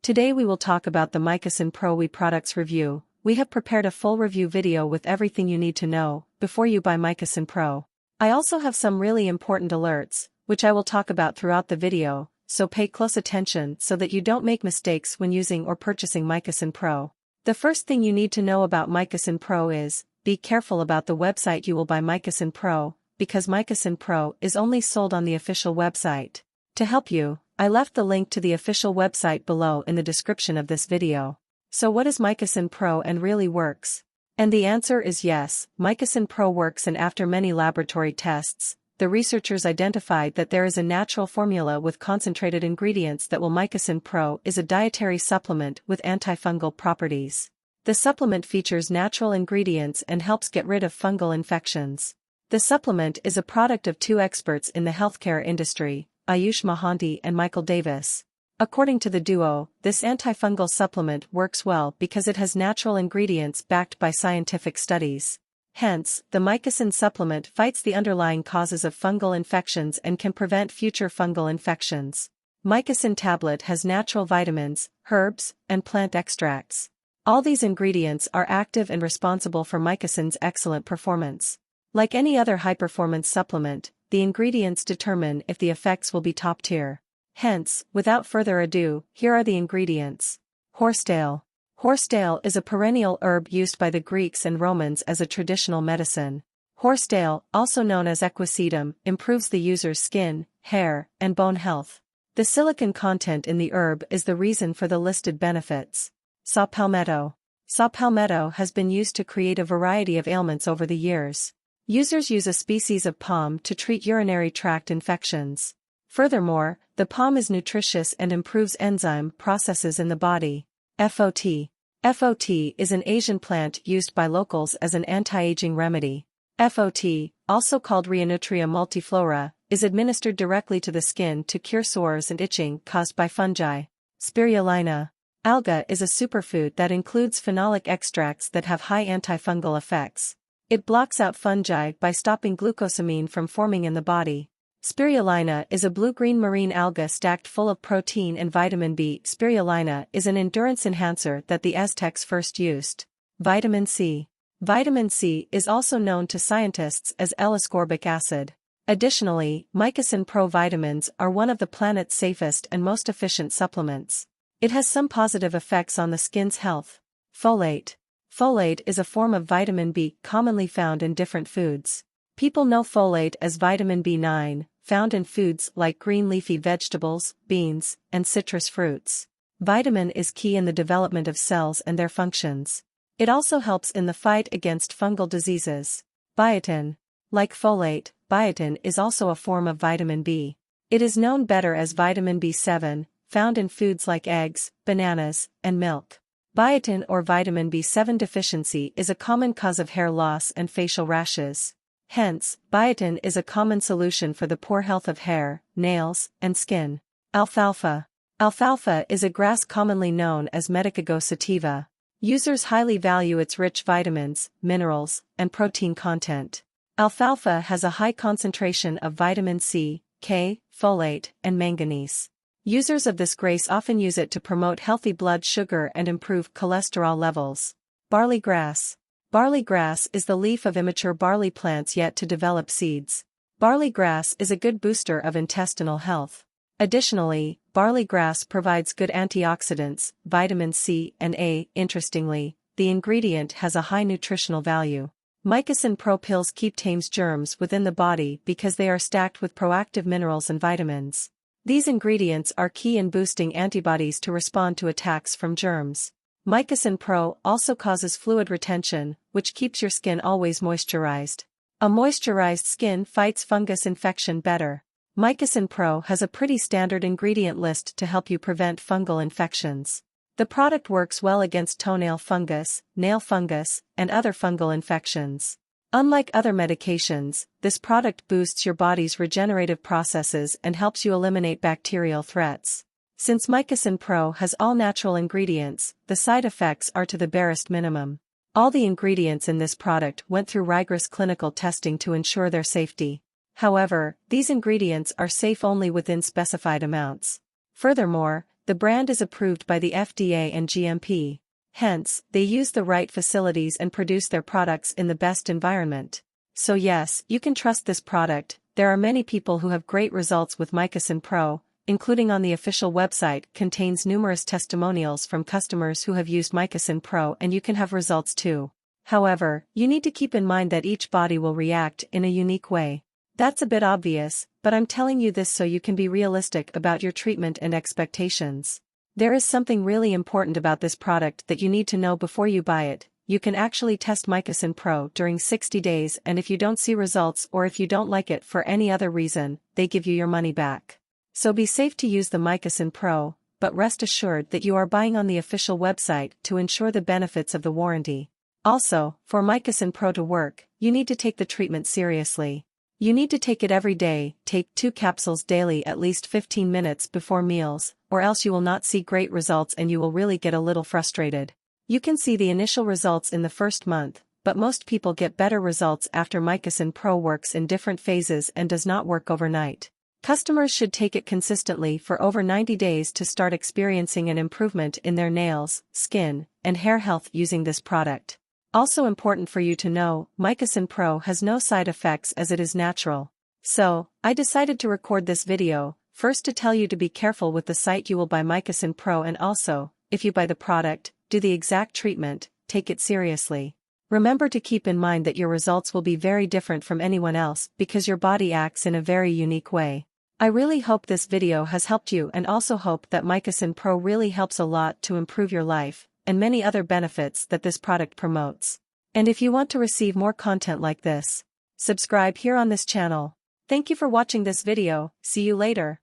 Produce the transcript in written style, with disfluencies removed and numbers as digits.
Today we will talk about the Mycosyn Pro We products review. We have prepared a full review video with everything you need to know before you buy Mycosyn Pro. I also have some really important alerts, which I will talk about throughout the video, so pay close attention so that you don't make mistakes when using or purchasing Mycosyn Pro. The first thing you need to know about Mycosyn Pro is, be careful about the website you will buy Mycosyn Pro, because Mycosyn Pro is only sold on the official website. To help you, I left the link to the official website below in the description of this video. So what is Mycosyn Pro and really works? And the answer is yes, Mycosyn Pro works, and after many laboratory tests, the researchers identified that there is a natural formula with concentrated ingredients that will. Mycosyn Pro is a dietary supplement with antifungal properties. The supplement features natural ingredients and helps get rid of fungal infections. The supplement is a product of two experts in the healthcare industry, Ayush Mohanty and Michael Davis. According to the duo, this antifungal supplement works well because it has natural ingredients backed by scientific studies. Hence, the Mycosyn supplement fights the underlying causes of fungal infections and can prevent future fungal infections. Mycosyn tablet has natural vitamins, herbs, and plant extracts. All these ingredients are active and responsible for Mycosyn's excellent performance. Like any other high-performance supplement, the ingredients determine if the effects will be top tier. Hence, without further ado, here are the ingredients. Horsetail. Horsetail is a perennial herb used by the Greeks and Romans as a traditional medicine. Horsetail, also known as equisetum, improves the user's skin, hair, and bone health. The silicon content in the herb is the reason for the listed benefits. Saw palmetto. Saw palmetto has been used to create a variety of ailments over the years. Users use a species of palm to treat urinary tract infections. Furthermore, the palm is nutritious and improves enzyme processes in the body. FOT. FOT is an Asian plant used by locals as an anti-aging remedy. FOT, also called Rhinotria multiflora, is administered directly to the skin to cure sores and itching caused by fungi. Spirulina. Alga is a superfood that includes phenolic extracts that have high antifungal effects. It blocks out fungi by stopping glucosamine from forming in the body. Spirulina is a blue-green marine alga stacked full of protein and vitamin B. Spirulina is an endurance enhancer that the Aztecs first used. Vitamin C. Vitamin C is also known to scientists as L-ascorbic acid. Additionally, Mycosyn Pro vitamins are one of the planet's safest and most efficient supplements. It has some positive effects on the skin's health. Folate. Folate is a form of vitamin B commonly found in different foods. People know folate as vitamin B9, found in foods like green leafy vegetables, beans, and citrus fruits. Vitamin is key in the development of cells and their functions. It also helps in the fight against fungal diseases. Biotin. Like folate, biotin is also a form of vitamin B. It is known better as vitamin B7, found in foods like eggs, bananas, and milk. Biotin or vitamin B7 deficiency is a common cause of hair loss and facial rashes. Hence, biotin is a common solution for the poor health of hair, nails, and skin. Alfalfa. Alfalfa is a grass commonly known as Medicago sativa. Users highly value its rich vitamins, minerals, and protein content. Alfalfa has a high concentration of vitamin C, K, folate, and manganese. Users of this grass often use it to promote healthy blood sugar and improve cholesterol levels. Barley grass. Barley grass is the leaf of immature barley plants yet to develop seeds. Barley grass is a good booster of intestinal health. Additionally, barley grass provides good antioxidants, vitamin C and A. Interestingly, the ingredient has a high nutritional value. Mycosyn Pro pills keep tames germs within the body because they are stacked with proactive minerals and vitamins. These ingredients are key in boosting antibodies to respond to attacks from germs. Mycosyn Pro also causes fluid retention, which keeps your skin always moisturized. A moisturized skin fights fungus infection better. Mycosyn Pro has a pretty standard ingredient list to help you prevent fungal infections. The product works well against toenail fungus, nail fungus, and other fungal infections. Unlike other medications, this product boosts your body's regenerative processes and helps you eliminate bacterial threats. Since Mycosyn Pro has all natural ingredients, the side effects are to the barest minimum. All the ingredients in this product went through rigorous clinical testing to ensure their safety. However, these ingredients are safe only within specified amounts. Furthermore, The brand is approved by the FDA and GMP. Hence, they use the right facilities and produce their products in the best environment. So yes, you can trust this product. There are many people who have great results with Mycosyn Pro, including on the official website, contains numerous testimonials from customers who have used Mycosyn Pro, and you can have results too. However, you need to keep in mind that each body will react in a unique way. That's a bit obvious, but I'm telling you this so you can be realistic about your treatment and expectations. There is something really important about this product that you need to know before you buy it. You can actually test Mycosyn Pro during 60 days, and if you don't see results or if you don't like it for any other reason, they give you your money back. So be safe to use the Mycosyn Pro, but rest assured that you are buying on the official website to ensure the benefits of the warranty. Also, for Mycosyn Pro to work, you need to take the treatment seriously. You need to take it every day. Take 2 capsules daily at least 15 minutes before meals, or else you will not see great results and you will really get a little frustrated. You can see the initial results in the first month, but most people get better results after. Mycosyn Pro works in different phases and does not work overnight. Customers should take it consistently for over 90 days to start experiencing an improvement in their nails, skin, and hair health using this product. Also important for you to know, Mycosyn Pro has no side effects as it is natural. So, I decided to record this video, first to tell you to be careful with the site you will buy Mycosyn Pro, and also, if you buy the product, do the exact treatment, take it seriously. Remember to keep in mind that your results will be very different from anyone else because your body acts in a very unique way. I really hope this video has helped you, and also hope that Mycosyn Pro really helps a lot to improve your life, and many other benefits that this product promotes. And if you want to receive more content like this, subscribe here on this channel. Thank you for watching this video. See you later.